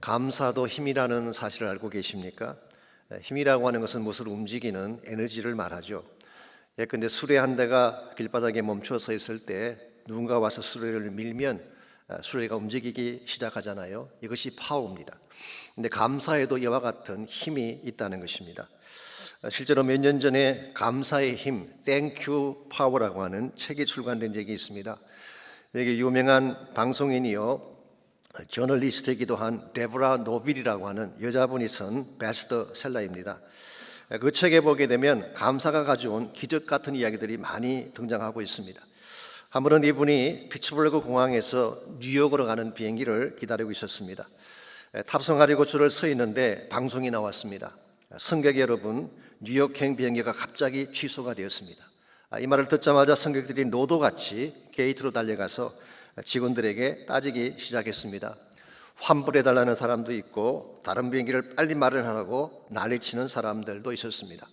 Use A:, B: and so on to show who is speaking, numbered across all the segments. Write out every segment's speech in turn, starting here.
A: 감사도 힘이라는 사실을 알고 계십니까? 힘이라고 하는 것은 무엇을 움직이는 에너지를 말하죠. 예컨대 수레 한 대가 길바닥에 멈춰 서 있을 때 누군가 와서 수레를 밀면 수레가 움직이기 시작하잖아요. 이것이 파워입니다. 근데 감사에도 이와 같은 힘이 있다는 것입니다. 실제로 몇 년 전에 감사의 힘, Thank You Power라고 하는 책이 출간된 적이 있습니다. 여기 유명한 방송인이요, 저널리스트이기도 한 데보라 노빌이라고 하는 여자분이 쓴 베스트셀러입니다. 그 책에 보게 되면 감사가 가져온 기적 같은 이야기들이 많이 등장하고 있습니다. 한 번은 이분이 피츠버그 공항에서 뉴욕으로 가는 비행기를 기다리고 있었습니다. 탑승하려고 줄을 서 있는데 방송이 나왔습니다. 승객 여러분, 뉴욕행 비행기가 갑자기 취소가 되었습니다. 이 말을 듣자마자 승객들이 노도같이 게이트로 달려가서 직원들에게 따지기 시작했습니다. 환불해달라는 사람도 있고 다른 비행기를 빨리 마련하라고 난리치는 사람들도 있었습니다.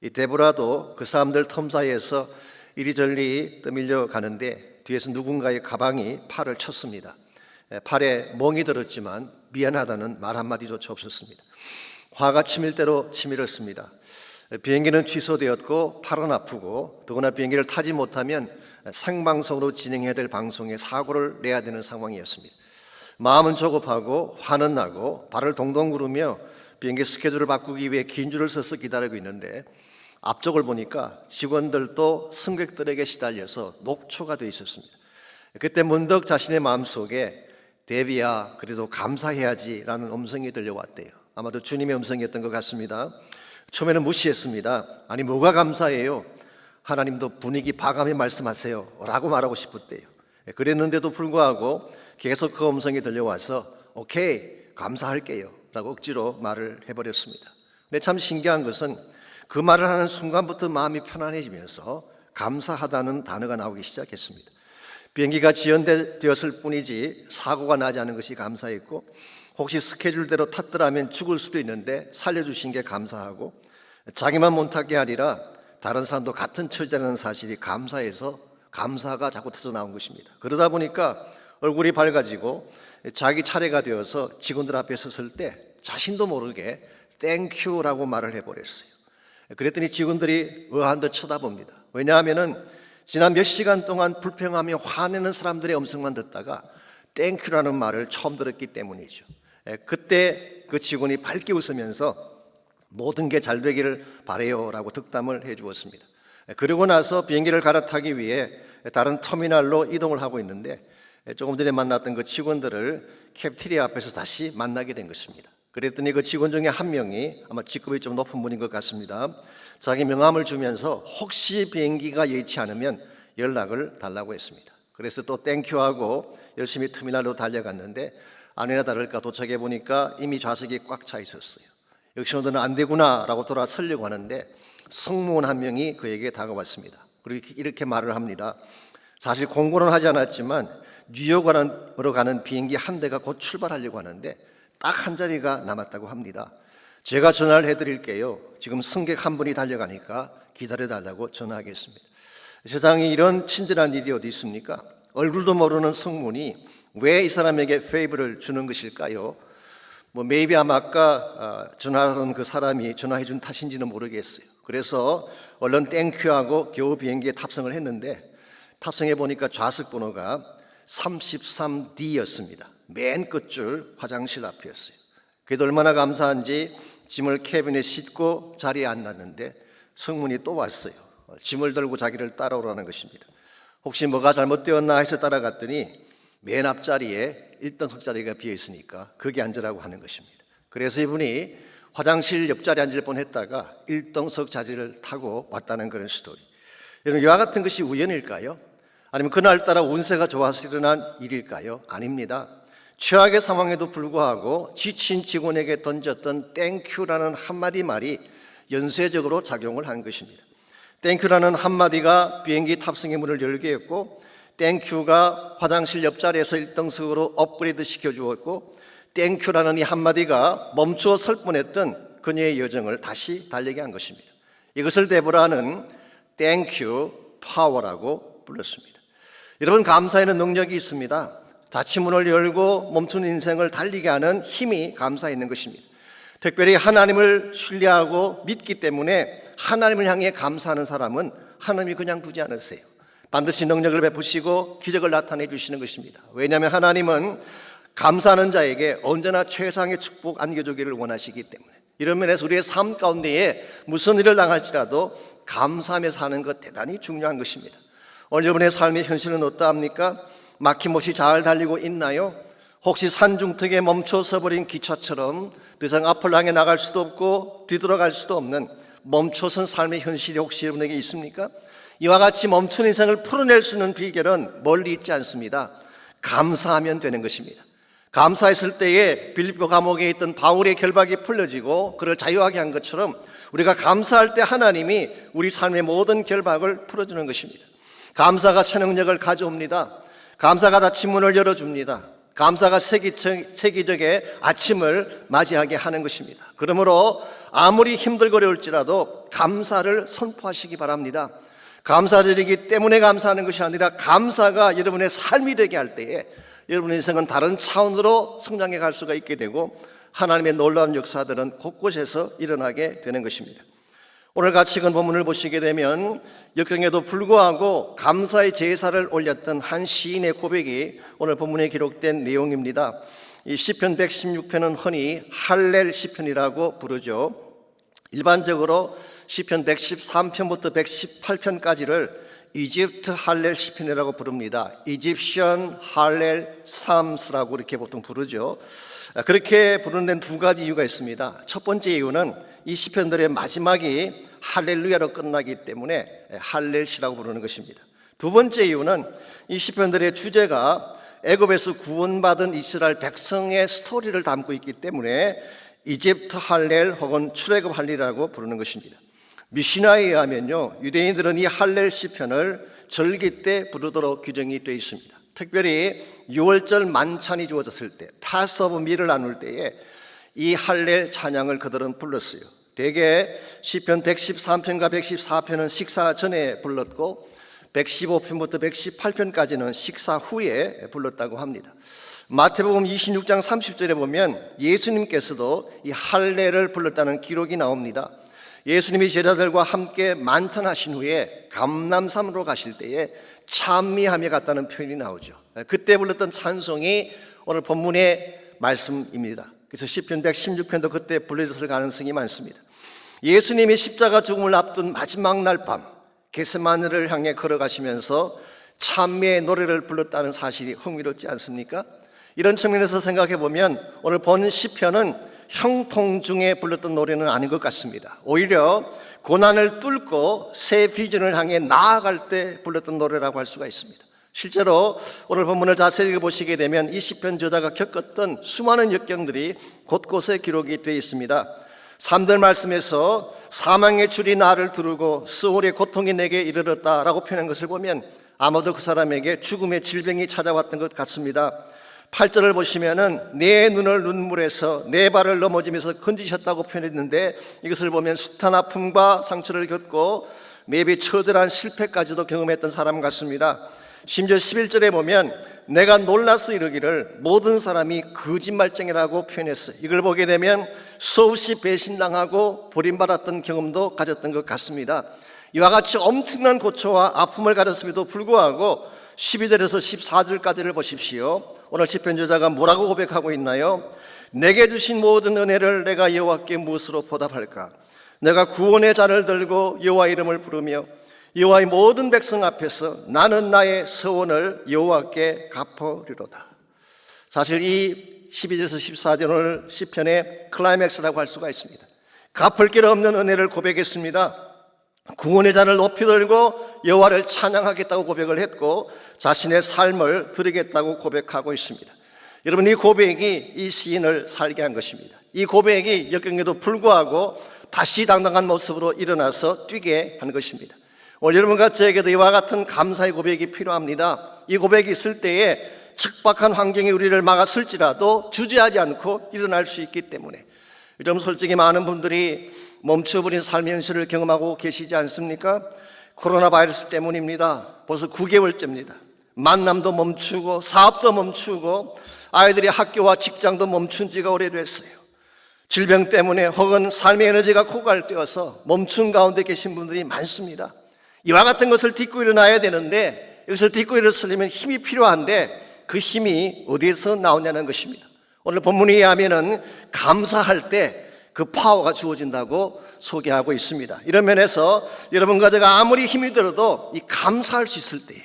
A: 이 데보라도 그 사람들 틈 사이에서 이리저리 떠밀려 가는데 뒤에서 누군가의 가방이 팔을 쳤습니다. 팔에 멍이 들었지만 미안하다는 말 한마디조차 없었습니다. 화가 치밀 대로 치밀었습니다. 비행기는 취소되었고 팔은 아프고 더구나 비행기를 타지 못하면 생방송으로 진행해야 될 방송에 사고를 내야 되는 상황이었습니다. 마음은 조급하고 화는 나고 발을 동동 구르며 비행기 스케줄을 바꾸기 위해 긴 줄을 서서 기다리고 있는데 앞쪽을 보니까 직원들도 승객들에게 시달려서 녹초가 되어 있었습니다. 그때 문득 자신의 마음속에 데비야, 그래도 감사해야지 라는 음성이 들려왔대요. 아마도 주님의 음성이었던 것 같습니다. 처음에는 무시했습니다. 아니 뭐가 감사해요? 하나님도 분위기 봐가며 말씀하세요 라고 말하고 싶었대요. 그랬는데도 불구하고 계속 그 음성이 들려와서 오케이 감사할게요 라고 억지로 말을 해버렸습니다. 근데 참 신기한 것은 그 말을 하는 순간부터 마음이 편안해지면서 감사하다는 단어가 나오기 시작했습니다. 비행기가 지연되었을 뿐이지 사고가 나지 않은 것이 감사했고, 혹시 스케줄대로 탔더라면 죽을 수도 있는데 살려주신 게 감사하고, 자기만 못 타게 아니라 다른 사람도 같은 처지라는 사실이 감사해서 감사가 자꾸 터져 나온 것입니다. 그러다 보니까 얼굴이 밝아지고 자기 차례가 되어서 직원들 앞에 섰을 때 자신도 모르게 땡큐라고 말을 해버렸어요. 그랬더니 직원들이 의아한 듯 쳐다봅니다. 왜냐하면 지난 몇 시간 동안 불평하며 화내는 사람들의 음성만 듣다가 땡큐라는 말을 처음 들었기 때문이죠. 그때 그 직원이 밝게 웃으면서 모든 게 잘 되기를 바래요 라고 덕담을 해 주었습니다. 그러고 나서 비행기를 갈아타기 위해 다른 터미널로 이동을 하고 있는데 조금 전에 만났던 그 직원들을 캐프테리아 앞에서 다시 만나게 된 것입니다. 그랬더니 그 직원 중에 한 명이 아마 직급이 좀 높은 분인 것 같습니다. 자기 명함을 주면서 혹시 비행기가 여의치 않으면 연락을 달라고 했습니다. 그래서 또 땡큐하고 열심히 터미널로 달려갔는데 아니나 다를까 도착해 보니까 이미 좌석이 꽉 차 있었어요. 역시 오늘은 안 되구나 라고 돌아서려고 하는데 승무원 한 명이 그에게 다가왔습니다. 그리고 이렇게 말을 합니다. 사실 공고는 하지 않았지만 뉴욕으로 가는 비행기 한 대가 곧 출발하려고 하는데 딱 한 자리가 남았다고 합니다. 제가 전화를 해드릴게요. 지금 승객 한 분이 달려가니까 기다려달라고 전화하겠습니다. 세상에 이런 친절한 일이 어디 있습니까? 얼굴도 모르는 승무원이 왜 이 사람에게 페이버를 주는 것일까요? maybe 아마 아까 전화하던 그 사람이 전화해 준 탓인지는 모르겠어요. 그래서 얼른 땡큐하고 겨우 비행기에 탑승을 했는데 탑승해 보니까 좌석 번호가 33D였습니다. 맨 끝줄 화장실 앞이었어요. 그래도 얼마나 감사한지 짐을 캐비넷에 싣고 자리에 앉았는데 승무원이 또 왔어요. 짐을 들고 자기를 따라오라는 것입니다. 혹시 뭐가 잘못되었나 해서 따라갔더니 맨 앞자리에 1등석 자리가 비어 있으니까 거기 앉으라고 하는 것입니다. 그래서 이분이 화장실 옆자리에 앉을 뻔했다가 1등석 자리를 타고 왔다는 그런 스토리. 여러분, 이와 같은 것이 우연일까요? 아니면 그날따라 운세가 좋아서 일어난 일일까요? 아닙니다. 최악의 상황에도 불구하고 지친 직원에게 던졌던 땡큐라는 한마디 말이 연쇄적으로 작용을 한 것입니다. 땡큐라는 한마디가 비행기 탑승의 문을 열게 했고, 땡큐가 화장실 옆자리에서 1등석으로 업그레이드 시켜주었고, 땡큐라는 이 한마디가 멈추어 설 뻔했던 그녀의 여정을 다시 달리게 한 것입니다. 이것을 데보라는 땡큐 파워라고 불렀습니다. 여러분, 감사에는 능력이 있습니다. 닫힌 문을 열고 멈춘 인생을 달리게 하는 힘이 감사에 있는 것입니다. 특별히 하나님을 신뢰하고 믿기 때문에 하나님을 향해 감사하는 사람은 하나님이 그냥 두지 않으세요. 반드시 능력을 베푸시고 기적을 나타내 주시는 것입니다. 왜냐하면 하나님은 감사하는 자에게 언제나 최상의 축복 안겨주기를 원하시기 때문에. 이런 면에서 우리의 삶 가운데에 무슨 일을 당할지라도 감사하며 사는 것 대단히 중요한 것입니다. 오늘 여러분의 삶의 현실은 어떠합니까? 막힘없이 잘 달리고 있나요? 혹시 산중턱에 멈춰서 버린 기차처럼 더 이상 앞을 향해 나갈 수도 없고 뒤돌아갈 수도 없는 멈춰선 삶의 현실이 혹시 여러분에게 있습니까? 이와 같이 멈춘 인생을 풀어낼 수 있는 비결은 멀리 있지 않습니다. 감사하면 되는 것입니다. 감사했을 때에 빌립보 감옥에 있던 바울의 결박이 풀려지고 그를 자유하게 한 것처럼 우리가 감사할 때 하나님이 우리 삶의 모든 결박을 풀어주는 것입니다. 감사가 새 능력을 가져옵니다. 감사가 닫힌 문을 열어줍니다. 감사가 세기적의 아침을 맞이하게 하는 것입니다. 그러므로 아무리 힘들고 어려울지라도 감사를 선포하시기 바랍니다. 감사드리기 때문에 감사하는 것이 아니라 감사가 여러분의 삶이 되게 할 때에 여러분의 인생은 다른 차원으로 성장해 갈 수가 있게 되고 하나님의 놀라운 역사들은 곳곳에서 일어나게 되는 것입니다. 오늘 같이 읽은 본문을 보시게 되면 역경에도 불구하고 감사의 제사를 올렸던 한 시인의 고백이 오늘 본문에 기록된 내용입니다. 이 시편 116편은 흔히 할렐 시편이라고 부르죠. 일반적으로 시편 113편부터 118편까지를 이집트 할렐 시편이라고 부릅니다. 이집션 할렐 삶스라고 이렇게 보통 부르죠. 그렇게 부르는 데는 두 가지 이유가 있습니다. 첫 번째 이유는 이 시편들의 마지막이 할렐루야로 끝나기 때문에 할렐시라고 부르는 것입니다. 두 번째 이유는 이 시편들의 주제가 애굽에서 구원받은 이스라엘 백성의 스토리를 담고 있기 때문에 이집트 할렐 혹은 출애굽 할렐이라고 부르는 것입니다. 미시나에 의하면요, 유대인들은 이 할렐 시편을 절기 때 부르도록 규정이 되어 있습니다. 특별히 6월절 만찬이 주어졌을 때, 파스오브 밀을 나눌 때에 이 할렐 찬양을 그들은 불렀어요. 대개 시편 113편과 114편은 식사 전에 불렀고 115편부터 118편까지는 식사 후에 불렀다고 합니다. 마태복음 26장 30절에 보면 예수님께서도 이 할렐을 불렀다는 기록이 나옵니다. 예수님이 제자들과 함께 만찬하신 후에 감람산으로 가실 때에 찬미하며 갔다는 표현이 나오죠. 그때 불렀던 찬송이 오늘 본문의 말씀입니다. 그래서 시편 116편도 그때 불려졌을 가능성이 많습니다. 예수님이 십자가 죽음을 앞둔 마지막 날 밤 겟세마네를 향해 걸어가시면서 찬미의 노래를 불렀다는 사실이 흥미롭지 않습니까? 이런 측면에서 생각해 보면 오늘 본 시편은 형통 중에 불렀던 노래는 아닌 것 같습니다. 오히려 고난을 뚫고 새 비전을 향해 나아갈 때 불렀던 노래라고 할 수가 있습니다. 실제로 오늘 본문을 자세히 읽어보시게 되면 이 시편 저자가 겪었던 수많은 역경들이 곳곳에 기록이 되어 있습니다. 3절 말씀에서 사망의 줄이 나를 두르고 스올의 고통이 내게 이르렀다라고 표현한 것을 보면 아마도 그 사람에게 죽음의 질병이 찾아왔던 것 같습니다. 8절을 보시면은 내 눈을 눈물에서 내 발을 넘어지면서 건지셨다고 표현했는데 이것을 보면 숱한 아픔과 상처를 겪고 매비 처절한 실패까지도 경험했던 사람 같습니다. 심지어 11절에 보면 내가 놀라서 이르기를 모든 사람이 거짓말쟁이라고 표현했어요. 이걸 보게 되면 수없이 배신당하고 버림받았던 경험도 가졌던 것 같습니다. 이와 같이 엄청난 고초와 아픔을 가졌음에도 불구하고 12절에서 14절까지를 보십시오. 오늘 시편 저자가 뭐라고 고백하고 있나요? 내게 주신 모든 은혜를 내가 여호와께 무엇으로 보답할까? 내가 구원의 잔을 들고 여호와 이름을 부르며 여호와의 모든 백성 앞에서 나는 나의 서원을 여호와께 갚으리로다. 사실 이 12절에서 14절 오늘 시편의 클라이맥스라고 할 수가 있습니다. 갚을 길 없는 은혜를 고백했습니다. 구원의 잔을 높이 들고 여호와를 찬양하겠다고 고백을 했고 자신의 삶을 드리겠다고 고백하고 있습니다. 여러분, 이 고백이 이 시인을 살게 한 것입니다. 이 고백이 역경에도 불구하고 다시 당당한 모습으로 일어나서 뛰게 한 것입니다. 오늘 여러분과 저에게도 이와 같은 감사의 고백이 필요합니다. 이 고백이 있을 때에 척박한 환경이 우리를 막았을지라도 주저하지 않고 일어날 수 있기 때문에 좀 솔직히 많은 분들이 멈춰버린 삶의 현실을 경험하고 계시지 않습니까? 코로나 바이러스 때문입니다. 벌써 9개월째입니다. 만남도 멈추고 사업도 멈추고 아이들의 학교와 직장도 멈춘 지가 오래됐어요. 질병 때문에 혹은 삶의 에너지가 고갈되어서 멈춘 가운데 계신 분들이 많습니다. 이와 같은 것을 딛고 일어나야 되는데, 이것을 딛고 일어서려면 힘이 필요한데 그 힘이 어디에서 나오냐는 것입니다. 오늘 본문에 의하면은 감사할 때 그 파워가 주어진다고 소개하고 있습니다. 이런 면에서 여러분과 제가 아무리 힘이 들어도 이 감사할 수 있을 때에,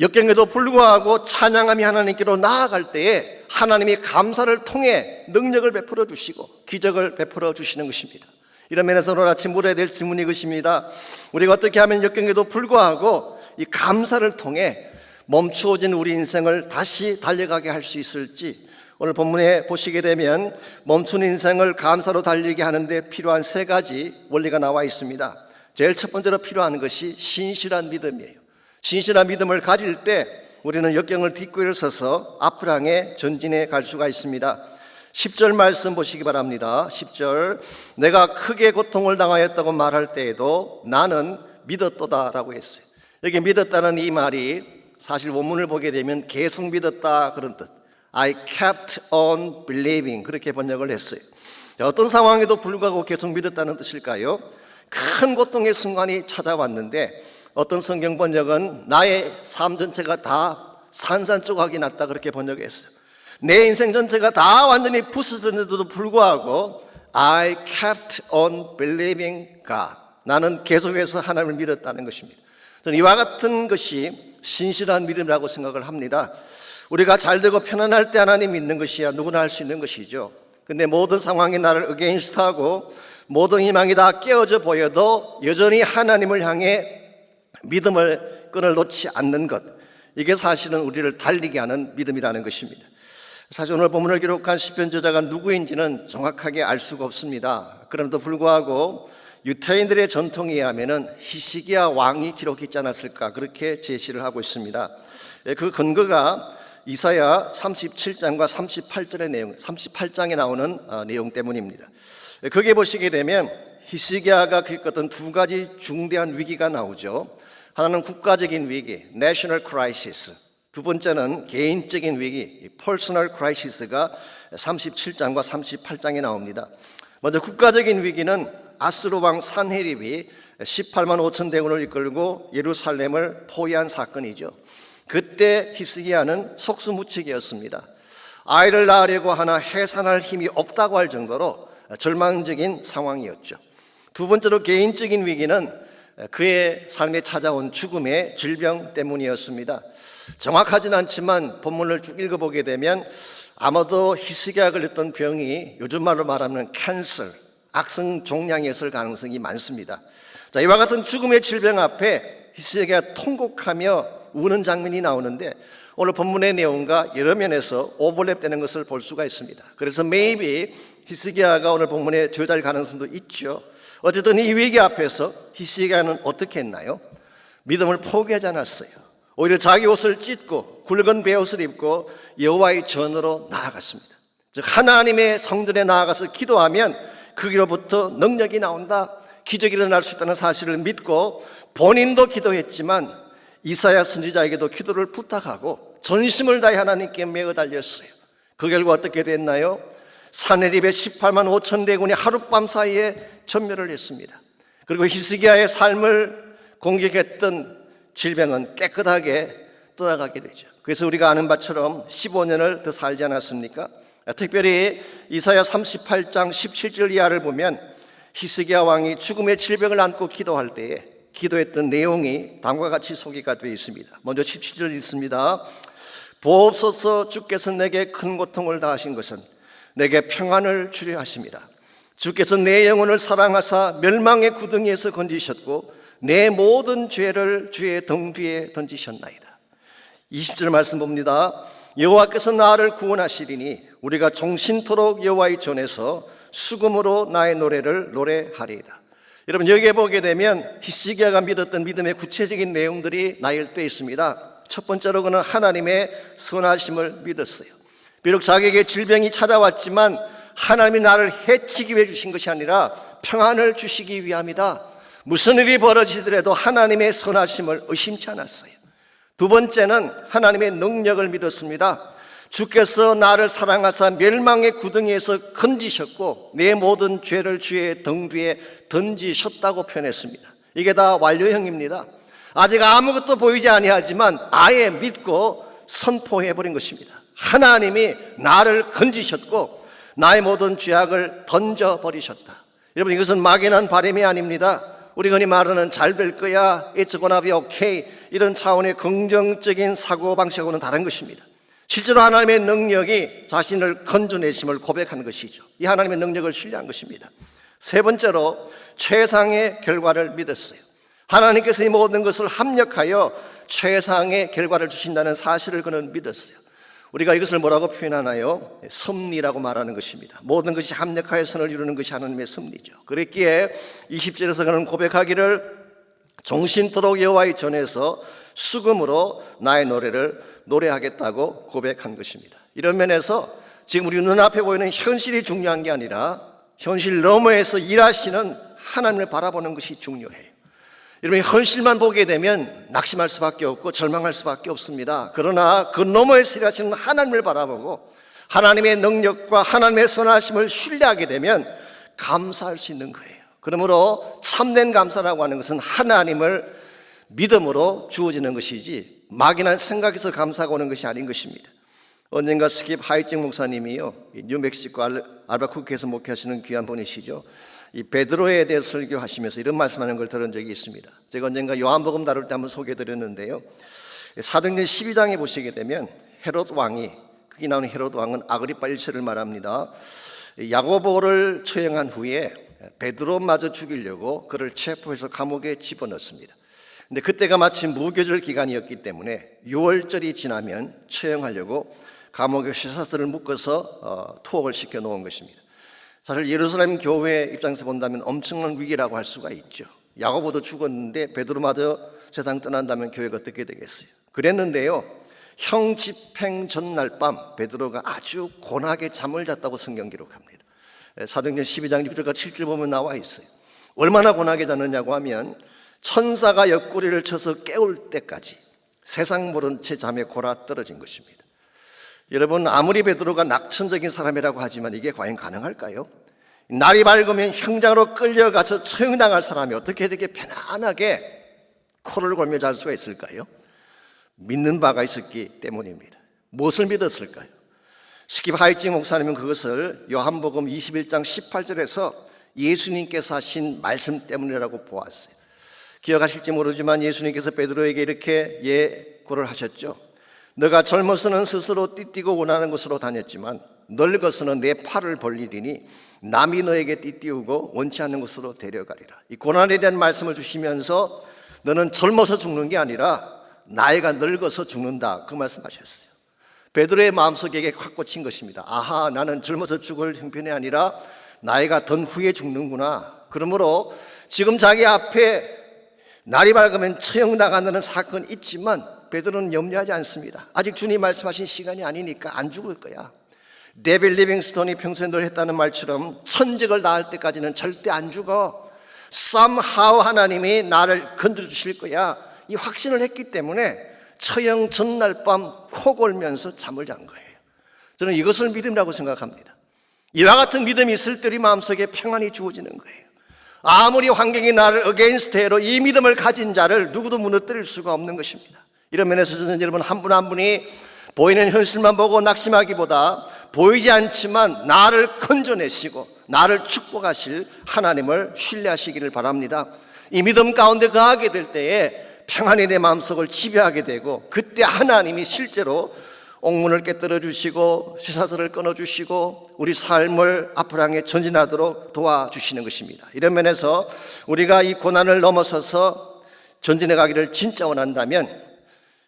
A: 역경에도 불구하고 찬양함이 하나님께로 나아갈 때에 하나님이 감사를 통해 능력을 베풀어 주시고 기적을 베풀어 주시는 것입니다. 이런 면에서 오늘 아침 물어야 될 질문이 이것입니다. 우리가 어떻게 하면 역경에도 불구하고 이 감사를 통해 멈추어진 우리 인생을 다시 달려가게 할 수 있을지, 오늘 본문에 보시게 되면 멈춘 인생을 감사로 달리게 하는데 필요한 세 가지 원리가 나와 있습니다. 제일 첫 번째로 필요한 것이 신실한 믿음이에요. 신실한 믿음을 가질 때 우리는 역경을 딛고 일어서서 앞을 향해 전진해 갈 수가 있습니다. 10절 말씀 보시기 바랍니다. 10절, 내가 크게 고통을 당하였다고 말할 때에도 나는 믿었도다 라고 했어요. 여기 믿었다는 이 말이 사실 원문을 보게 되면 계속 믿었다 그런 뜻, I kept on believing, 그렇게 번역을 했어요. 어떤 상황에도 불구하고 계속 믿었다는 뜻일까요? 큰 고통의 순간이 찾아왔는데 어떤 성경 번역은 나의 삶 전체가 다 산산조각이 났다 그렇게 번역했어요. 내 인생 전체가 다 완전히 부서졌는데도 불구하고 I kept on believing God, 나는 계속해서 하나님을 믿었다는 것입니다. 저는 이와 같은 것이 신실한 믿음이라고 생각을 합니다. 우리가 잘되고 편안할 때 하나님 믿는 것이야 누구나 할 수 있는 것이죠. 근데 모든 상황이 나를 어게인스트하고 모든 희망이 다 깨어져 보여도 여전히 하나님을 향해 믿음을 끈을 놓지 않는 것, 이게 사실은 우리를 달리게 하는 믿음이라는 것입니다. 사실 오늘 본문을 기록한 시편 저자가 누구인지는 정확하게 알 수가 없습니다. 그럼에도 불구하고 유태인들의 전통에 의하면 히스기야 왕이 기록했지 않았을까 그렇게 제시를 하고 있습니다. 그 근거가 이사야 37장과 38절의 내용, 38장에 나오는 내용 때문입니다. 거기에 보시게 되면 히스기야가 겪었던 두 가지 중대한 위기가 나오죠. 하나는 국가적인 위기, national crisis. 두 번째는 개인적인 위기, personal crisis가 37장과 38장에 나옵니다. 먼저 국가적인 위기는 아스로 왕 산헤립이 18만 5천 대군을 이끌고 예루살렘을 포위한 사건이죠. 그때 히스기야는 속수무책이었습니다. 아이를 낳으려고 하나 해산할 힘이 없다고 할 정도로 절망적인 상황이었죠. 두 번째로 개인적인 위기는 그의 삶에 찾아온 죽음의 질병 때문이었습니다. 정확하진 않지만 본문을 쭉 읽어보게 되면 아마도 히스기야가 걸렸던 병이 요즘 말로 말하면 캔서, 악성 종양이었을 가능성이 많습니다. 자, 이와 같은 죽음의 질병 앞에 히스기야가 통곡하며 우는 장면이 나오는데 오늘 본문의 내용과 여러 면에서 오버랩되는 것을 볼 수가 있습니다. 그래서 maybe 히스기야가 오늘 본문에 저자일 가능성도 있죠. 어쨌든 이 위기 앞에서 히스기야는 어떻게 했나요? 믿음을 포기하지 않았어요. 오히려 자기 옷을 찢고 굵은 베옷을 입고 여호와의 전으로 나아갔습니다. 즉 하나님의 성전에 나아가서 기도하면 거기로부터 능력이 나온다, 기적이 일어날 수 있다는 사실을 믿고 본인도 기도했지만 이사야 선지자에게도 기도를 부탁하고 전심을 다해 하나님께 매어 달렸어요. 그 결과 어떻게 됐나요? 산헤립의 18만 5천 대군이 하룻밤 사이에 전멸을 했습니다. 그리고 히스기야의 삶을 공격했던 질병은 깨끗하게 떠나가게 되죠. 그래서 우리가 아는 바처럼 15년을 더 살지 않았습니까? 특별히 이사야 38장 17절 이하를 보면 히스기야 왕이 죽음의 질병을 안고 기도할 때에 기도했던 내용이 다음과 같이 소개가 되어 있습니다. 먼저 17절 읽습니다. 보옵소서, 주께서 내게 큰 고통을 다하신 것은 내게 평안을 주려 하심이라. 주께서 내 영혼을 사랑하사 멸망의 구덩이에서 건지셨고 내 모든 죄를 주의 등 뒤에 던지셨나이다. 20절 말씀 봅니다. 여호와께서 나를 구원하시리니 우리가 종신토록 여호와의 전에서 수금으로 나의 노래를 노래하리이다. 여러분, 여기에 보게 되면 히스기야가 믿었던 믿음의 구체적인 내용들이 나열되어 있습니다. 첫 번째로 그는 하나님의 선하심을 믿었어요. 비록 자기에게 질병이 찾아왔지만 하나님이 나를 해치기 위해 주신 것이 아니라 평안을 주시기 위함이다. 무슨 일이 벌어지더라도 하나님의 선하심을 의심치 않았어요. 두 두 번째는 하나님의 능력을 믿었습니다. 주께서 나를 사랑하사 멸망의 구덩이에서 건지셨고 내 모든 죄를 주의 등 뒤에 던지셨다고 표현했습니다. 이게 다 완료형입니다. 아직 아무것도 보이지 아니하지만 아예 믿고 선포해버린 것입니다. 하나님이 나를 건지셨고 나의 모든 죄악을 던져버리셨다. 여러분, 이것은 막연한 바람이 아닙니다. 우리가 흔히 말하는 잘 될 거야, it's gonna be okay, 이런 차원의 긍정적인 사고방식하고는 다른 것입니다. 실제로 하나님의 능력이 자신을 건져내심을 고백한 것이죠. 이 하나님의 능력을 신뢰한 것입니다. 세 번째로 최상의 결과를 믿었어요. 하나님께서 이 모든 것을 합력하여 최상의 결과를 주신다는 사실을 그는 믿었어요. 우리가 이것을 뭐라고 표현하나요? 섭리라고 말하는 것입니다. 모든 것이 합력하여 선을 이루는 것이 하나님의 섭리죠. 그랬기에 20절에서 그는 고백하기를 종신토록 여호와의 전에서 수금으로 나의 노래를 노래하겠다고 고백한 것입니다. 이런 면에서 지금 우리 눈앞에 보이는 현실이 중요한 게 아니라 현실 너머에서 일하시는 하나님을 바라보는 것이 중요해요. 여러분, 현실만 보게 되면 낙심할 수밖에 없고 절망할 수밖에 없습니다. 그러나 그 너머에서 일하시는 하나님을 바라보고 하나님의 능력과 하나님의 선하심을 신뢰하게 되면 감사할 수 있는 거예요. 그러므로 참된 감사라고 하는 것은 하나님을 믿음으로 주어지는 것이지 막연한 생각에서 감사가 오는 것이 아닌 것입니다. 언젠가 스킵 하이직 목사님이요, 뉴멕시코 알바쿠키에서 목회하시는 귀한 분이시죠. 이 베드로에 대해 설교하시면서 이런 말씀하는 걸 들은 적이 있습니다. 제가 언젠가 요한복음 다룰 때 한번 소개해드렸는데요, 사도행전 12장에 보시게 되면 헤롯 왕이, 거기 나오는 헤롯 왕은 아그리파 1세를 말합니다. 야고보를 처형한 후에 베드로마저 죽이려고 그를 체포해서 감옥에 집어넣습니다. 근데 그때가 마침 무교절 기간이었기 때문에 6월절이 지나면 처형하려고 감옥에 쇠사슬을 묶어서 투옥을 시켜 놓은 것입니다. 사실 예루살렘 교회 입장에서 본다면 엄청난 위기라고 할 수가 있죠. 야고보도 죽었는데 베드로마저 세상 떠난다면 교회가 어떻게 되겠어요? 그랬는데요, 형 집행 전날 밤 베드로가 아주 고나게 잠을 잤다고 성경 기록합니다. 사도행전 12장 6절과 7절 보면 나와 있어요. 얼마나 고나게 잤느냐고 하면 천사가 옆구리를 쳐서 깨울 때까지 세상 모른 채 잠에 골아 떨어진 것입니다. 여러분, 아무리 베드로가 낙천적인 사람이라고 하지만 이게 과연 가능할까요? 날이 밝으면 형장으로 끌려가서 처형당할 사람이 어떻게 이렇게 편안하게 코를 골며 잘 수가 있을까요? 믿는 바가 있었기 때문입니다. 무엇을 믿었을까요? 스킵 하이직 목사님은 그것을 요한복음 21장 18절에서 예수님께서 하신 말씀 때문이라고 보았어요. 기억하실지 모르지만 예수님께서 베드로에게 이렇게 예고를 하셨죠. 너가 젊어서는 스스로 띠띠고 원하는 곳으로 다녔지만 늙어서는 내 팔을 벌리리니 남이 너에게 띠띠우고 원치 않는 곳으로 데려가리라. 이 고난에 대한 말씀을 주시면서 너는 젊어서 죽는 게 아니라 나이가 늙어서 죽는다, 그 말씀하셨어요. 베드로의 마음속에 확 꽂힌 것입니다. 아하, 나는 젊어서 죽을 형편이 아니라 나이가 든 후에 죽는구나. 그러므로 지금 자기 앞에 날이 밝으면 처형당하는 사건이 있지만 베드로는 염려하지 않습니다. 아직 주님 말씀하신 시간이 아니니까 안 죽을 거야. 데빌 리빙스톤이 평소에 늘 했다는 말처럼 천적을 낳을 때까지는 절대 안 죽어. somehow 하나님이 나를 건져주실 거야, 이 확신을 했기 때문에 처형 전날 밤 코 골면서 잠을 잔 거예요. 저는 이것을 믿음이라고 생각합니다. 이와 같은 믿음이 있을 때 우리 마음속에 평안이 주어지는 거예요. 아무리 환경이 나를 against 해로 이 믿음을 가진 자를 누구도 무너뜨릴 수가 없는 것입니다. 이런 면에서 저는 여러분 한 분 한 분이 보이는 현실만 보고 낙심하기보다 보이지 않지만 나를 건져내시고 나를 축복하실 하나님을 신뢰하시기를 바랍니다. 이 믿음 가운데 거하게 될 때에 평안이 내 마음속을 지배하게 되고, 그때 하나님이 실제로 옥문을 깨뜨려 주시고 쇠사슬을 끊어 주시고 우리 삶을 앞으로 향해 전진하도록 도와주시는 것입니다. 이런 면에서 우리가 이 고난을 넘어서서 전진해 가기를 진짜 원한다면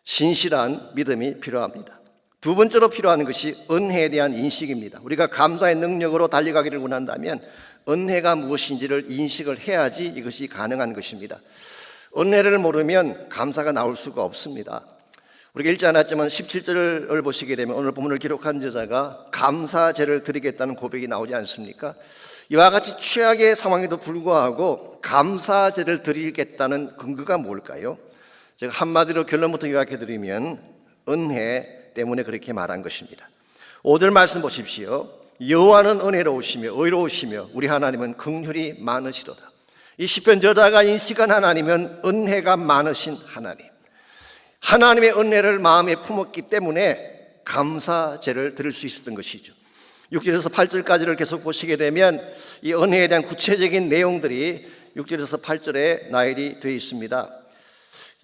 A: 신실한 믿음이 필요합니다. 두 번째로 필요한 것이 은혜에 대한 인식입니다. 우리가 감사의 능력으로 달려가기를 원한다면 은혜가 무엇인지를 인식을 해야지 이것이 가능한 것입니다. 은혜를 모르면 감사가 나올 수가 없습니다. 우리가 읽지 않았지만 17절을 보시게 되면 오늘 본문을 기록한 저자가 감사제를 드리겠다는 고백이 나오지 않습니까? 이와 같이 최악의 상황에도 불구하고 감사제를 드리겠다는 근거가 뭘까요? 제가 한마디로 결론부터 요약해드리면 은혜 때문에 그렇게 말한 것입니다. 5절 말씀 보십시오. 여호와는 은혜로우시며 의로우시며 우리 하나님은 긍휼이 많으시도다. 이 시편 저자가 인식한 하나님은 은혜가 많으신 하나님, 하나님의 은혜를 마음에 품었기 때문에 감사제를 드릴 수 있었던 것이죠. 6절에서 8절까지를 계속 보시게 되면 이 은혜에 대한 구체적인 내용들이 6절에서 8절에 나열이 되어 있습니다.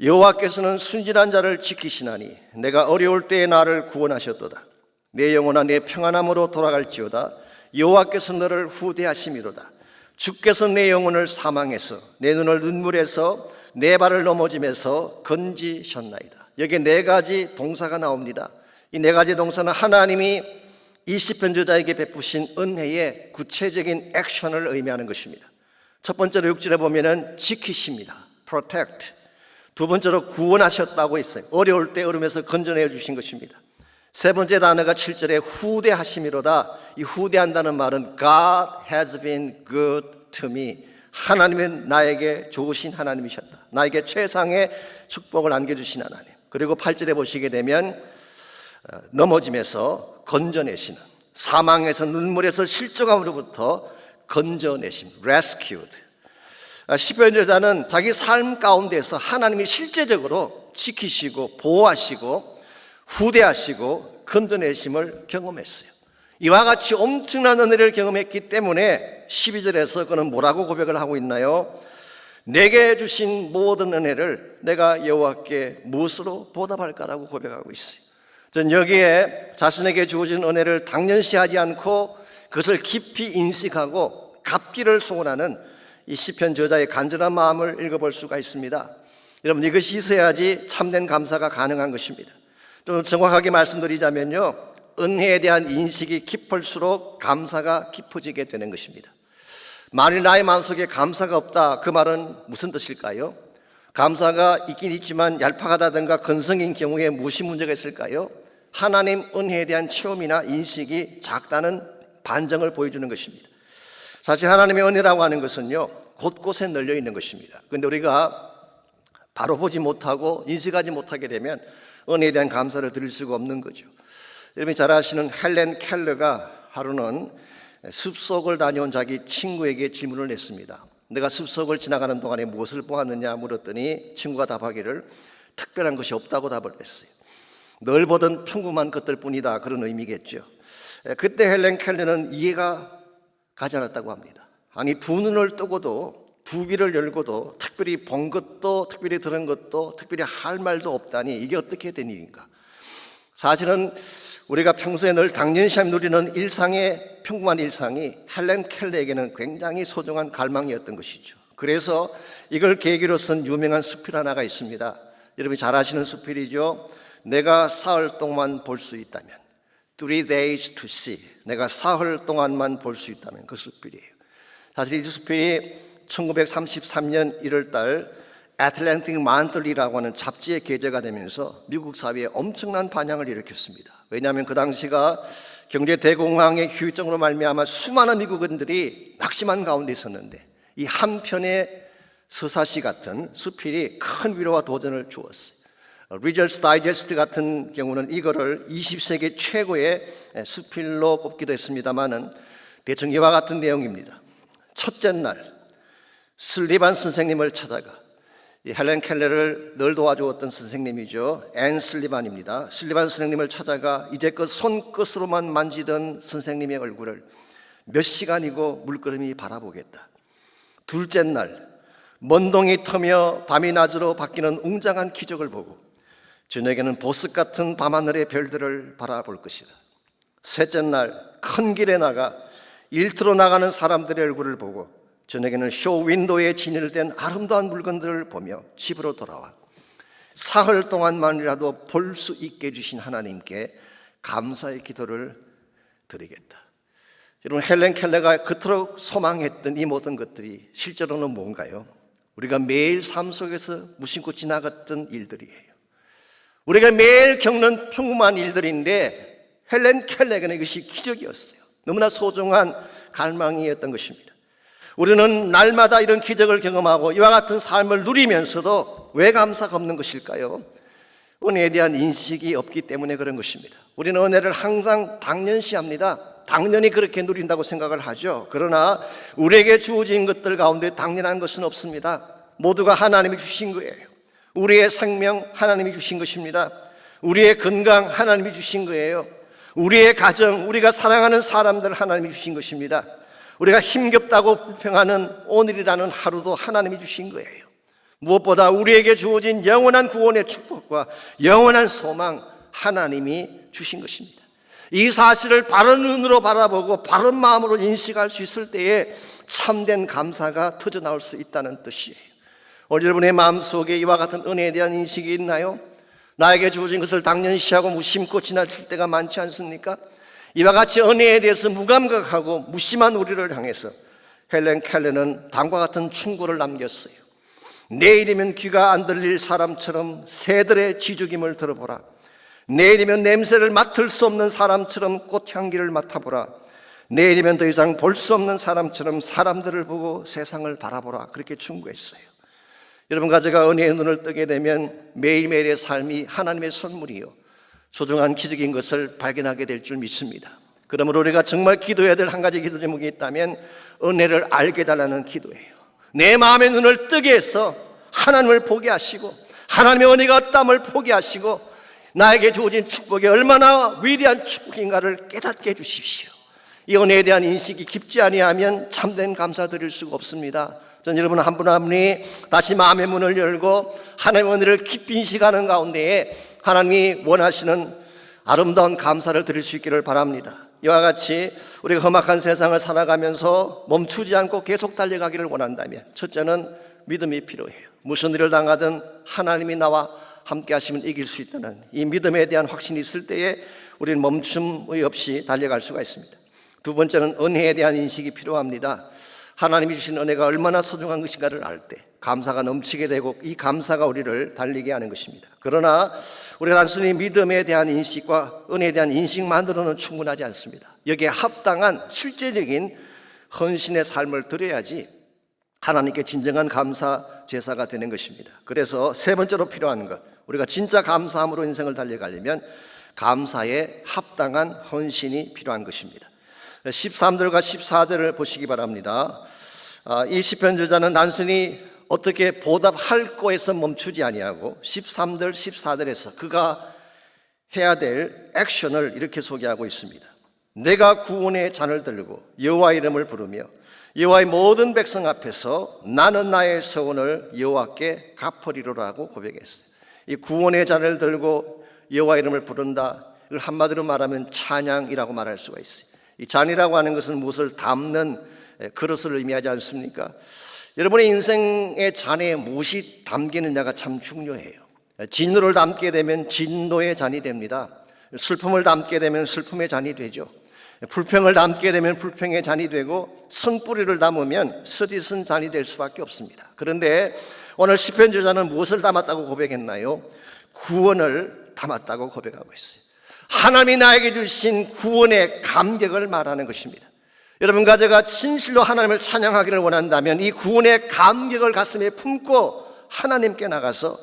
A: 여호와께서는 순진한 자를 지키시나니 내가 어려울 때에 나를 구원하셨도다. 내 영혼아 내 평안함으로 돌아갈지어다. 여호와께서 너를 후대하심이로다. 주께서 내 영혼을 사망해서 내 눈을 눈물에서 내 발을 넘어짐에서 건지셨나이다. 여기에 네 가지 동사가 나옵니다. 이 네 가지 동사는 하나님이 이 시편 저자에게 베푸신 은혜의 구체적인 액션을 의미하는 것입니다. 첫 번째로 6절에 보면은 지키십니다. protect. 두 번째로 구원하셨다고 했어요. 어려울 때 얼음에서 건져내 주신 것입니다. 세 번째 단어가 7절에 후대하심이로다. 이 후대한다는 말은 God has been good to me. 하나님은 나에게 좋으신 하나님이셨다. 나에게 최상의 축복을 안겨주신 하나님. 그리고 8절에 보시게 되면 넘어짐에서 건져내시는, 사망에서 눈물에서 실족함으로부터 건져내심, rescued. 시편 저자는 자기 삶 가운데서 하나님이 실제적으로 지키시고 보호하시고 후대하시고 건져내심을 경험했어요. 이와 같이 엄청난 은혜를 경험했기 때문에 12절에서 그는 뭐라고 고백을 하고 있나요? 내게 주신 모든 은혜를 내가 여호와께 무엇으로 보답할까라고 고백하고 있어요. 전 여기에 자신에게 주어진 은혜를 당연시하지 않고 그것을 깊이 인식하고 갚기를 소원하는 이 시편 저자의 간절한 마음을 읽어볼 수가 있습니다. 여러분, 이것이 있어야지 참된 감사가 가능한 것입니다. 좀 정확하게 말씀드리자면요, 은혜에 대한 인식이 깊을수록 감사가 깊어지게 되는 것입니다. 만일 나의 마음속에 감사가 없다, 그 말은 무슨 뜻일까요? 감사가 있긴 있지만 얄팍하다든가 건성인 경우에 무엇이 문제가 있을까요? 하나님 은혜에 대한 체험이나 인식이 작다는 반증을 보여주는 것입니다. 사실 하나님의 은혜라고 하는 것은요, 곳곳에 널려 있는 것입니다. 그런데 우리가 바로 보지 못하고 인식하지 못하게 되면 은혜에 대한 감사를 드릴 수가 없는 거죠. 여러분이 잘 아시는 헬렌 켈러가 하루는 숲속을 다녀온 자기 친구에게 질문을 했습니다. 내가 숲속을 지나가는 동안에 무엇을 보았느냐 물었더니 친구가 답하기를 특별한 것이 없다고 답을 했어요. 늘 보던 평범한 것들 뿐이다, 그런 의미겠죠. 그때 헬렌 켈러는 이해가 가지 않았다고 합니다. 아니, 두 눈을 뜨고도 두 귀를 열고도 특별히 본 것도 특별히 들은 것도 특별히 할 말도 없다니 이게 어떻게 된 일인가. 사실은 우리가 평소에 늘 당연시하며 누리는 일상의 평범한 일상이 헬렌 켈러에게는 굉장히 소중한 갈망이었던 것이죠. 그래서 이걸 계기로 쓴 유명한 수필 하나가 있습니다. 여러분이 잘 아시는 수필이죠. 내가 사흘 동안 볼 수 있다면, 3 days to see. 내가 사흘 동안만 볼 수 있다면, 그 수필이에요. 사실 이 수필이 1933년 1월달 애틀랜틱 만틀리라고 하는 잡지에 게재가 되면서 미국 사회에 엄청난 반향을 일으켰습니다. 왜냐하면 그 당시가 경제 대공황의 후유증으로 말미암아 수많은 미국인들이 낙심한 가운데 있었는데 이 한 편의 서사시 같은 수필이 큰 위로와 도전을 주었어요. 리저스 다이제스트 같은 경우는 이거를 20세기 최고의 수필로 꼽기도 했습니다마는 대충 이와 같은 내용입니다. 첫째 날 슬리반 선생님을 찾아가, 이 헬렌 켈러를 늘 도와주었던 선생님이죠. 앤 슬리반입니다. 슬리반 선생님을 찾아가 이제껏 손끝으로만 만지던 선생님의 얼굴을 몇 시간이고 물끄러미 바라보겠다. 둘째 날 먼 동이 터며 밤이 낮으로 바뀌는 웅장한 기적을 보고 저녁에는 보석 같은 밤하늘의 별들을 바라볼 것이다. 셋째 날 큰 길에 나가 일터로 나가는 사람들의 얼굴을 보고 저녁에는 쇼 윈도우에 진열된 아름다운 물건들을 보며 집으로 돌아와 사흘 동안만이라도 볼 수 있게 해주신 하나님께 감사의 기도를 드리겠다. 여러분, 헬렌 켈러가 그토록 소망했던 이 모든 것들이 실제로는 뭔가요? 우리가 매일 삶 속에서 무심코 지나갔던 일들이에요. 우리가 매일 겪는 평범한 일들인데 헬렌 켈러에게는 이것이 기적이었어요. 너무나 소중한 갈망이었던 것입니다. 우리는 날마다 이런 기적을 경험하고 이와 같은 삶을 누리면서도 왜 감사가 없는 것일까요? 은혜에 대한 인식이 없기 때문에 그런 것입니다. 우리는 은혜를 항상 당연시합니다. 당연히 그렇게 누린다고 생각을 하죠. 그러나 우리에게 주어진 것들 가운데 당연한 것은 없습니다. 모두가 하나님이 주신 거예요. 우리의 생명 하나님이 주신 것입니다. 우리의 건강 하나님이 주신 거예요. 우리의 가정, 우리가 사랑하는 사람들 하나님이 주신 것입니다. 우리가 힘겹다고 불평하는 오늘이라는 하루도 하나님이 주신 거예요. 무엇보다 우리에게 주어진 영원한 구원의 축복과 영원한 소망 하나님이 주신 것입니다. 이 사실을 바른 눈으로 바라보고 바른 마음으로 인식할 수 있을 때에 참된 감사가 터져나올 수 있다는 뜻이에요. 오늘 여러분의 마음속에 이와 같은 은혜에 대한 인식이 있나요? 나에게 주어진 것을 당연시하고 무심코 지나칠 때가 많지 않습니까? 이와 같이 은혜에 대해서 무감각하고 무심한 우리를 향해서 헬렌 켈러는 다음과 같은 충고를 남겼어요. 내일이면 귀가 안 들릴 사람처럼 새들의 지죽임을 들어보라. 내일이면 냄새를 맡을 수 없는 사람처럼 꽃향기를 맡아보라. 내일이면 더 이상 볼 수 없는 사람처럼 사람들을 보고 세상을 바라보라. 그렇게 충고했어요. 여러분과 제가 은혜의 눈을 뜨게 되면 매일매일의 삶이 하나님의 선물이요 소중한 기적인 것을 발견하게 될 줄 믿습니다. 그러므로 우리가 정말 기도해야 될 한 가지 기도 제목이 있다면 은혜를 알게 달라는 기도예요. 내 마음의 눈을 뜨게 해서 하나님을 보게 하시고 하나님의 은혜가 어떠함을 보게 하시고 나에게 주어진 축복이 얼마나 위대한 축복인가를 깨닫게 해주십시오. 이 은혜에 대한 인식이 깊지 아니하면 참된 감사 드릴 수가 없습니다. 전 여러분 한 분 한 분이 다시 마음의 문을 열고 하나님의 은혜를 깊이 인식하는 가운데에 하나님이 원하시는 아름다운 감사를 드릴 수 있기를 바랍니다. 이와 같이 우리가 험악한 세상을 살아가면서 멈추지 않고 계속 달려가기를 원한다면 첫째는 믿음이 필요해요. 무슨 일을 당하든 하나님이 나와 함께 하시면 이길 수 있다는 이 믿음에 대한 확신이 있을 때에 우리는 멈춤의 없이 달려갈 수가 있습니다. 두 번째는 은혜에 대한 인식이 필요합니다. 하나님이 주신 은혜가 얼마나 소중한 것인가를 알 때 감사가 넘치게 되고 이 감사가 우리를 달리게 하는 것입니다. 그러나 우리가 단순히 믿음에 대한 인식과 은혜에 대한 인식만으로는 충분하지 않습니다. 여기에 합당한 실제적인 헌신의 삶을 드려야지 하나님께 진정한 감사 제사가 되는 것입니다. 그래서 세 번째로 필요한 것, 우리가 진짜 감사함으로 인생을 달려가려면 감사에 합당한 헌신이 필요한 것입니다. 13절과 14절을 보시기 바랍니다. 이 시편 저자는 단순히 어떻게 보답할 거에서 멈추지 아니하고 13절 14절에서 그가 해야 될 액션을 이렇게 소개하고 있습니다. 내가 구원의 잔을 들고 여호와 이름을 부르며 여호와의 모든 백성 앞에서 나는 나의 서원을 여호와께 갚으리로라고 고백했어요. 이 구원의 잔을 들고 여호와 이름을 부른다, 이걸 한마디로 말하면 찬양이라고 말할 수가 있어요. 이 잔이라고 하는 것은 무엇을 담는 그릇을 의미하지 않습니까? 여러분의 인생의 잔에 무엇이 담기느냐가 참 중요해요. 진노를 담게 되면 진노의 잔이 됩니다. 슬픔을 담게 되면 슬픔의 잔이 되죠. 불평을 담게 되면 불평의 잔이 되고 쓴뿌리를 담으면 스디슨 잔이 될 수밖에 없습니다. 그런데 오늘 시편 저자는 무엇을 담았다고 고백했나요? 구원을 담았다고 고백하고 있어요. 하나님이 나에게 주신 구원의 감격을 말하는 것입니다. 여러분과 제가 진실로 하나님을 찬양하기를 원한다면 이 구원의 감격을 가슴에 품고 하나님께 나가서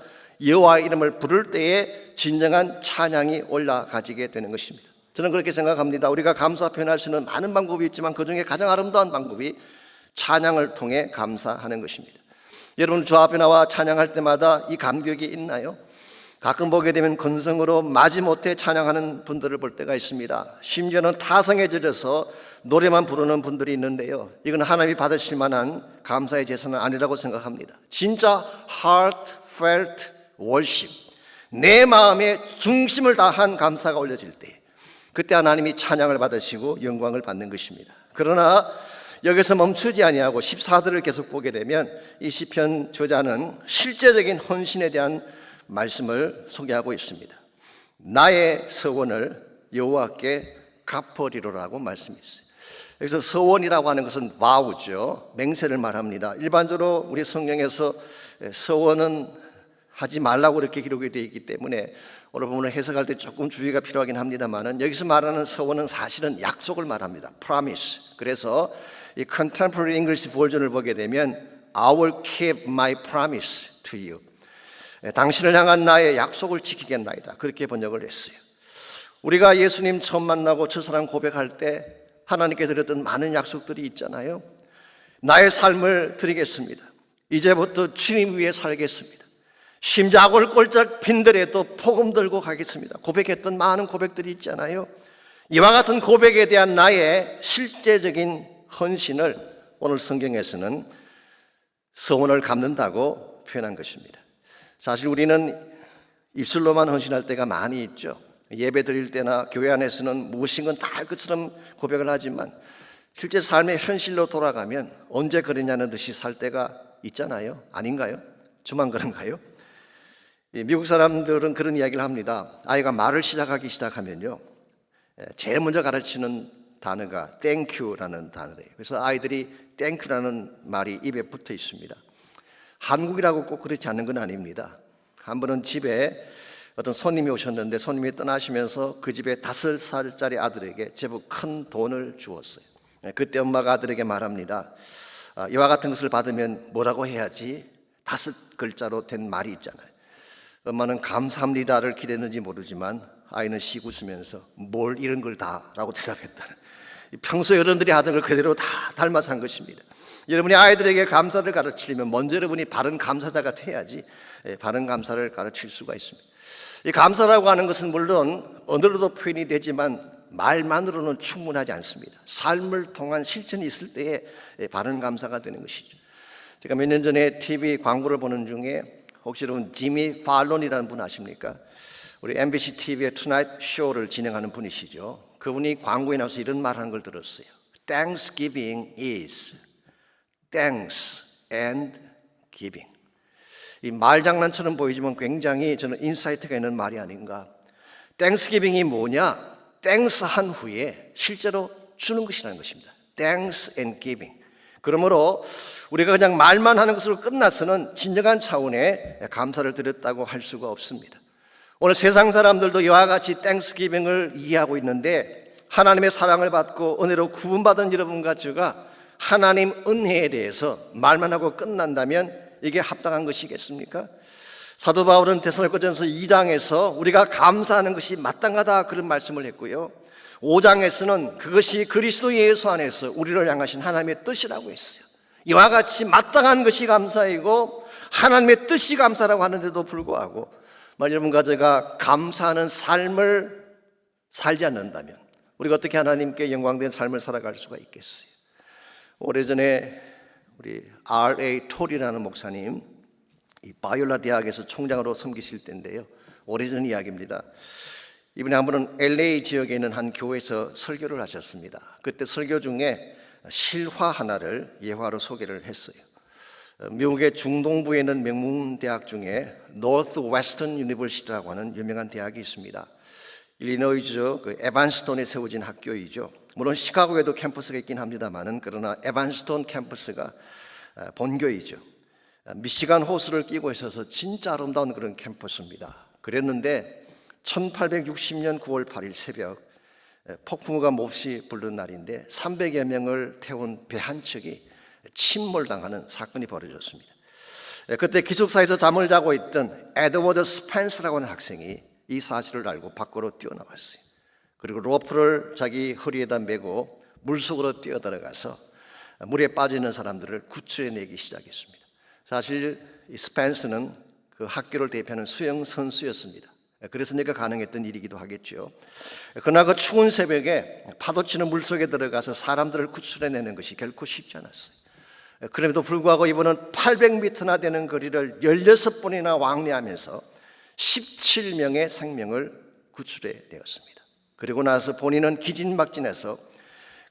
A: 여호와 이름을 부를 때에 진정한 찬양이 올라가지게 되는 것입니다. 저는 그렇게 생각합니다. 우리가 감사 표현할 수 있는 많은 방법이 있지만 그중에 가장 아름다운 방법이 찬양을 통해 감사하는 것입니다. 여러분 저 앞에 나와 찬양할 때마다 이 감격이 있나요? 가끔 보게 되면 건성으로 마지못해 찬양하는 분들을 볼 때가 있습니다. 심지어는 타성에 젖어서 노래만 부르는 분들이 있는데요, 이건 하나님이 받으실 만한 감사의 제사는 아니라고 생각합니다. 진짜 heartfelt worship, 내 마음의 중심을 다한 감사가 올려질 때 그때 하나님이 찬양을 받으시고 영광을 받는 것입니다. 그러나 여기서 멈추지 아니하고 14절을 계속 보게 되면 이 시편 저자는 실제적인 헌신에 대한 말씀을 소개하고 있습니다. 나의 서원을 여호와께 갚으리로라고 말씀했어요. 여기서 서원이라고 하는 것은 와우죠. 맹세를 말합니다. 일반적으로 우리 성경에서 서원은 하지 말라고 이렇게 기록이 되어 있기 때문에 오늘 본문을 해석할 때 조금 주의가 필요하긴 합니다만은 여기서 말하는 서원은 사실은 약속을 말합니다. promise. 그래서 이 contemporary English 버전을 보게 되면 I will keep my promise to you. 당신을 향한 나의 약속을 지키겠나이다. 그렇게 번역을 했어요. 우리가 예수님 처음 만나고 첫사랑 고백할 때 하나님께 드렸던 많은 약속들이 있잖아요. 나의 삶을 드리겠습니다. 이제부터 주님 위에 살겠습니다. 심장을 꼴짝 빈들에도 복음 들고 가겠습니다. 고백했던 많은 고백들이 있잖아요. 이와 같은 고백에 대한 나의 실제적인 헌신을 오늘 성경에서는 서원을 갚는다고 표현한 것입니다. 사실 우리는 입술로만 헌신할 때가 많이 있죠. 예배 드릴 때나 교회 안에서는 무엇인 건 다 할 것처럼 고백을 하지만 실제 삶의 현실로 돌아가면 언제 그러냐는 듯이 살 때가 있잖아요. 아닌가요? 저만 그런가요? 미국 사람들은 그런 이야기를 합니다. 아이가 말을 시작하면요, 제일 먼저 가르치는 단어가 thank you라는 단어예요. 그래서 아이들이 thank you라는 말이 입에 붙어 있습니다. 한국이라고 꼭 그렇지 않는 건 아닙니다. 한 번은 집에 어떤 손님이 오셨는데 손님이 떠나시면서 그 집에 5살짜리 아들에게 제법 큰 돈을 주었어요. 그때 엄마가 아들에게 말합니다. 이와 같은 것을 받으면 뭐라고 해야지? 5글자로 된 말이 있잖아요. 엄마는 감사합니다를 기대했는지 모르지만 아이는 씩 웃으면서 뭘 이런 걸 다 라고 대답했다는, 평소 어른들이 하던 걸 그대로 다 닮아서 한 것입니다. 여러분이 아이들에게 감사를 가르치려면 먼저 여러분이 바른 감사자가 돼야지 바른 감사를 가르칠 수가 있습니다. 이 감사라고 하는 것은 물론 언어로도 표현이 되지만 말만으로는 충분하지 않습니다. 삶을 통한 실천이 있을 때에 바른 감사가 되는 것이죠. 제가 몇 년 전에 TV 광고를 보는 중에 혹시 여러분 지미 팔론이라는 분 아십니까? 우리 MBC TV의 투나잇 쇼를 진행하는 분이시죠. 그분이 광고에 나와서 이런 말하는 걸 들었어요. Thanksgiving is thanks and giving. 이 말장난처럼 보이지만 굉장히 저는 인사이트가 있는 말이 아닌가. Thanksgiving이 뭐냐? Thanks 한 후에 실제로 주는 것이라는 것입니다. Thanks and giving. 그러므로 우리가 그냥 말만 하는 것으로 끝나서는 진정한 차원의 감사를 드렸다고 할 수가 없습니다. 오늘 세상 사람들도 이와 같이 땡스기빙을 이해하고 있는데 하나님의 사랑을 받고 은혜로 구원받은 여러분과 제가 하나님 은혜에 대해서 말만 하고 끝난다면 이게 합당한 것이겠습니까? 사도 바울은 데살로니가전서 2장에서 우리가 감사하는 것이 마땅하다 그런 말씀을 했고요, 5장에서는 그것이 그리스도 예수 안에서 우리를 향하신 하나님의 뜻이라고 했어요. 이와 같이 마땅한 것이 감사이고 하나님의 뜻이 감사라고 하는데도 불구하고 여러분과 제가 감사하는 삶을 살지 않는다면 우리가 어떻게 하나님께 영광된 삶을 살아갈 수가 있겠어요? 오래전에 우리 R.A. 톨이라는 목사님, 이 바이올라 대학에서 총장으로 섬기실 때인데요, 오래전 이야기입니다. 이분이 한 번은 LA 지역에 있는 한 교회에서 설교를 하셨습니다. 그때 설교 중에 실화 하나를 예화로 소개를 했어요. 미국의 중동부에 있는 명문대학 중에 노스웨스턴 유니버시티라고 하는 유명한 대학이 있습니다. 일리노이주 그 에반스톤에 세워진 학교이죠. 물론 시카고에도 캠퍼스가 있긴 합니다만은 그러나 에반스톤 캠퍼스가 본교이죠. 미시간 호수를 끼고 있어서 진짜 아름다운 그런 캠퍼스입니다. 그랬는데 1860년 9월 8일 새벽 폭풍우가 몹시 불던 날인데 300여 명을 태운 배 한 척이 침몰당하는 사건이 벌어졌습니다. 그때 기숙사에서 잠을 자고 있던 에드워드 스펜스라고 하는 학생이 이 사실을 알고 밖으로 뛰어나왔어요. 그리고 로프를 자기 허리에다 메고 물속으로 뛰어들어가서 물에 빠지는 사람들을 구출해내기 시작했습니다. 사실 이 스펜스는 그 학교를 대표하는 수영 선수였습니다. 그래서 내가 가능했던 일이기도 하겠죠. 그러나 그 추운 새벽에 파도치는 물속에 들어가서 사람들을 구출해내는 것이 결코 쉽지 않았어요. 그럼에도 불구하고 이번은 800m나 되는 거리를 16번이나 왕래하면서 17명의 생명을 구출해내었습니다. 그리고 나서 본인은 기진막진해서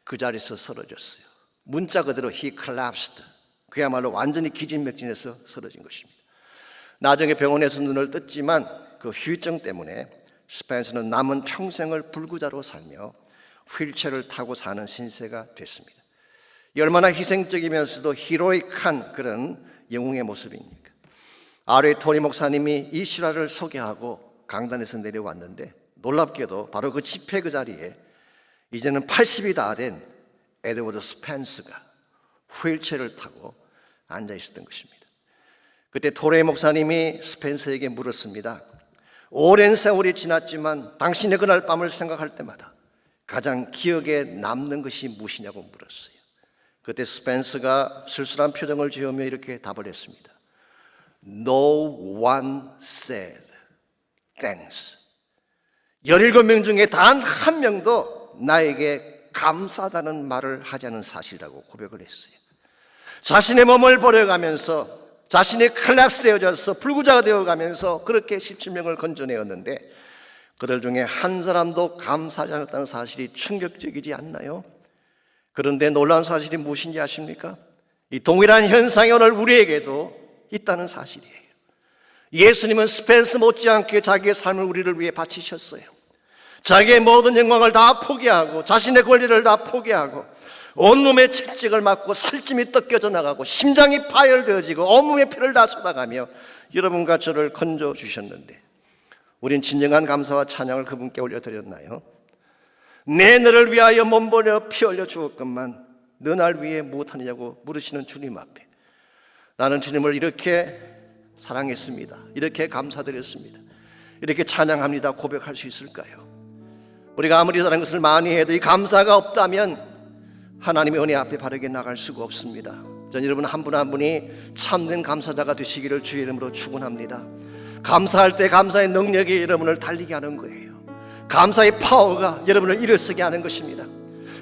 A: 그 자리에서 쓰러졌어요. 문자 그대로 he collapsed. 그야말로 완전히 기진맥진해서 쓰러진 것입니다. 나중에 병원에서 눈을 떴지만 그 후유증 때문에 스펜서는 남은 평생을 불구자로 살며 휠체어를 타고 사는 신세가 됐습니다. 얼마나 희생적이면서도 히로익한 그런 영웅의 모습입니까? R.A. 토니 목사님이 이 실화를 소개하고 강단에서 내려왔는데 놀랍게도 바로 그 집회 그 자리에 이제는 80이 다 된 에드워드 스펜스가 휠체어를 타고 앉아 있었던 것입니다. 그때 토니 목사님이 스펜서에게 물었습니다. 오랜 세월이 지났지만 당신의 그날 밤을 생각할 때마다 가장 기억에 남는 것이 무엇이냐고 물었어요. 그때 스펜서가 쓸쓸한 표정을 지으며 이렇게 답을 했습니다. No one said thanks. 17명 중에 단 한 명도 나에게 감사하다는 말을 하지 않은 사실이라고 고백을 했어요. 자신의 몸을 버려가면서 자신이 콜랩스 되어져서 불구자가 되어가면서 그렇게 17명을 건져내었는데 그들 중에 한 사람도 감사하지 않았다는 사실이 충격적이지 않나요? 그런데 놀라운 사실이 무엇인지 아십니까? 이 동일한 현상이 오늘 우리에게도 있다는 사실이에요. 예수님은 스펜스 못지않게 자기의 삶을 우리를 위해 바치셨어요. 자기의 모든 영광을 다 포기하고 자신의 권리를 다 포기하고 온몸에 채찍을 맞고 살찜이 뜯겨져 나가고 심장이 파열되어지고 온몸에 피를 다 쏟아가며 여러분과 저를 건져주셨는데 우린 진정한 감사와 찬양을 그분께 올려드렸나요? 내 너를 위하여 몸 버려 피 흘려 죽었건만 너 날 위해 무엇하느냐고 물으시는 주님 앞에 나는 주님을 이렇게 사랑했습니다, 이렇게 감사드렸습니다, 이렇게 찬양합니다 고백할 수 있을까요? 우리가 아무리 다른 것을 많이 해도 이 감사가 없다면 하나님의 은혜 앞에 바르게 나갈 수가 없습니다. 전 여러분 한 분 한 분이 참된 감사자가 되시기를 주의 이름으로 축원합니다. 감사할 때 감사의 능력이 여러분을 달리게 하는 거예요. 감사의 파워가 여러분을 일어서게 하는 것입니다.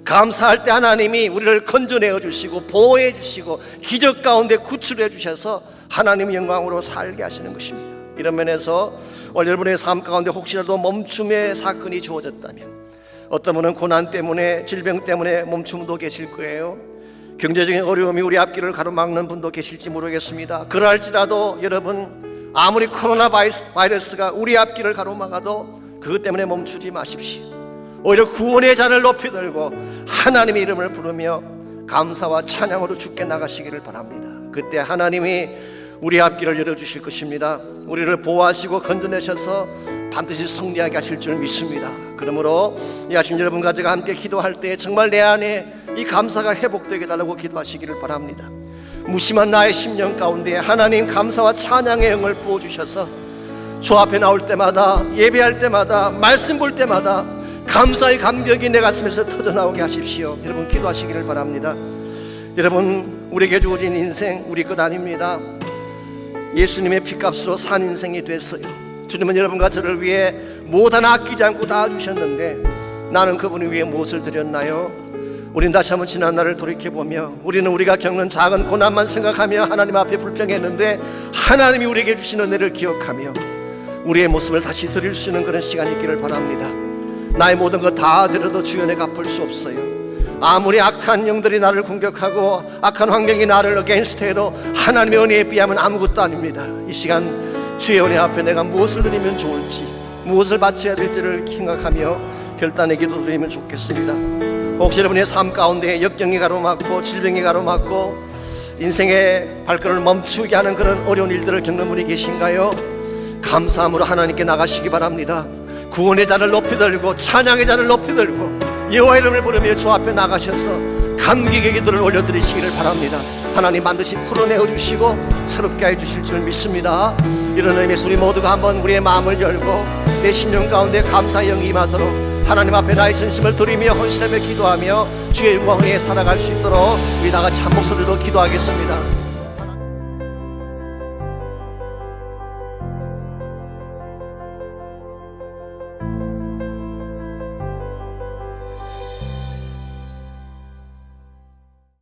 A: 감사할 때 하나님이 우리를 건져내어 주시고 보호해 주시고 기적 가운데 구출해 주셔서 하나님의 영광으로 살게 하시는 것입니다. 이런 면에서 오늘 여러분의 삶 가운데 혹시라도 멈춤의 사건이 주어졌다면 어떤 분은 고난 때문에 질병 때문에 멈춤도 계실 거예요. 경제적인 어려움이 우리 앞길을 가로막는 분도 계실지 모르겠습니다. 그럴지라도 여러분 아무리 코로나 바이러스가 우리 앞길을 가로막아도 그것 때문에 멈추지 마십시오. 오히려 구원의 잔을 높이 들고 하나님의 이름을 부르며 감사와 찬양으로 주께 나가시기를 바랍니다. 그때 하나님이 우리 앞길을 열어주실 것입니다. 우리를 보호하시고 건져내셔서 반드시 승리하게 하실 줄 믿습니다. 그러므로 이 아침 여러분과 제가 함께 기도할 때 정말 내 안에 이 감사가 회복되게 달라고 기도하시기를 바랍니다. 무심한 나의 심령 가운데 하나님 감사와 찬양의 영을 부어주셔서 주 앞에 나올 때마다 예배할 때마다 말씀 볼 때마다 감사의 감격이 내 가슴에서 터져나오게 하십시오. 여러분 기도하시기를 바랍니다. 여러분 우리에게 주어진 인생 우리 것 아닙니다. 예수님의 피값으로 산 인생이 됐어요. 주님은 여러분과 저를 위해 무엇 하나 아끼지 않고 다 주셨는데 나는 그분을 위해 무엇을 드렸나요? 우린 다시 한번 지난 날을 돌이켜보며 우리는 우리가 겪는 작은 고난만 생각하며 하나님 앞에 불평했는데 하나님이 우리에게 주신 은혜를 기억하며 우리의 모습을 다시 드릴 수 있는 그런 시간이 있기를 바랍니다. 나의 모든 것 다 드려도 주연에 갚을 수 없어요. 아무리 악한 영들이 나를 공격하고 악한 환경이 나를 어게인스트해도 하나님의 은혜에 비하면 아무것도 아닙니다. 이 시간 주의 은혜 앞에 내가 무엇을 드리면 좋을지 무엇을 바쳐야 될지를 생각하며 결단의 기도 드리면 좋겠습니다. 혹시 여러분의 삶 가운데 역경이 가로막고 질병이 가로막고 인생의 발걸음을 멈추게 하는 그런 어려운 일들을 겪는 분이 계신가요? 감사함으로 하나님께 나가시기 바랍니다. 구원의 잔을 높이 들고 찬양의 잔을 높이 들고 여호와 이름을 부르며 주 앞에 나가셔서 감격의 기도를 올려드리시기를 바랍니다. 하나님 반드시 풀어내어 주시고 새롭게 해주실 줄 믿습니다. 이런 의미에서 우리 모두가 한번 우리의 마음을 열고 내 심령 가운데 감사의 영이 임하도록 하나님 앞에 나의 전심을 드리며 헌신하며 기도하며 주의 영광을 위해 살아갈 수 있도록 우리 다같이 한 목소리로 기도하겠습니다.